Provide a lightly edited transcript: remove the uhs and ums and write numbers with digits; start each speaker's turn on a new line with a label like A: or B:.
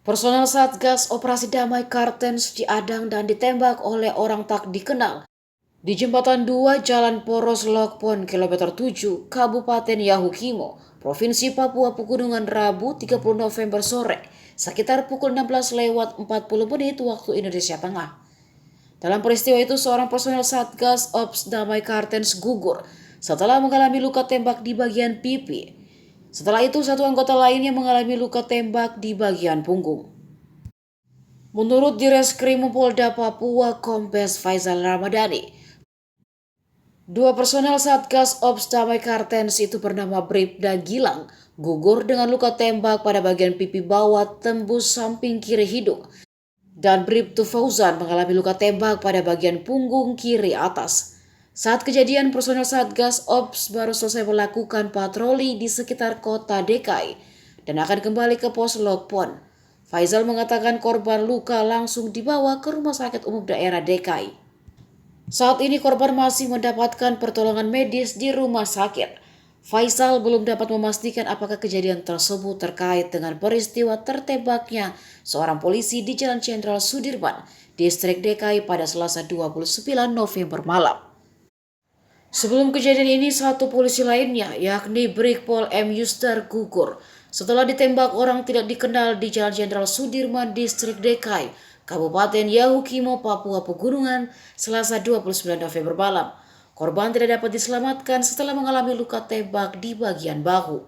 A: Personel Satgas Operasi Damai Kartens diadang dan ditembak oleh orang tak dikenal di Jembatan 2 Jalan Poros Lokpon kilometer 7 Kabupaten Yahukimo, Provinsi Papua Pegunungan Rabu 30 November sore sekitar pukul 16:40 waktu Indonesia Tengah. Dalam peristiwa itu seorang personel Satgas Ops Damai Kartens gugur setelah mengalami luka tembak di bagian pipi. Setelah itu satu anggota lainnya mengalami luka tembak di bagian punggung. Menurut Direskrim Polda Papua Kombes Faisal Ramadhani, dua personel Satgas Ops Damai Kartens itu bernama Bribda Gilang gugur dengan luka tembak pada bagian pipi bawah tembus samping kiri hidung dan Bribtu Fauzan mengalami luka tembak pada bagian punggung kiri atas. Saat kejadian, personel Satgas Ops baru selesai melakukan patroli di sekitar kota DKI dan akan kembali ke pos Lokpon. Faisal mengatakan korban luka langsung dibawa ke Rumah Sakit Umum Daerah DKI. Saat ini korban masih mendapatkan pertolongan medis di rumah sakit. Faisal belum dapat memastikan apakah kejadian tersebut terkait dengan peristiwa tertembaknya seorang polisi di Jalan Jenderal Sudirman, Distrik DKI pada Selasa 29 November malam. Sebelum kejadian ini, satu polisi lainnya, yakni Brigpol M. Yustar gugur setelah ditembak orang tidak dikenal di Jalan Jenderal Sudirman, Distrik DKI, Kabupaten Yahukimo, Papua Pegunungan, Selasa 29 November malam. Korban tidak dapat diselamatkan setelah mengalami luka tembak di bagian bahu.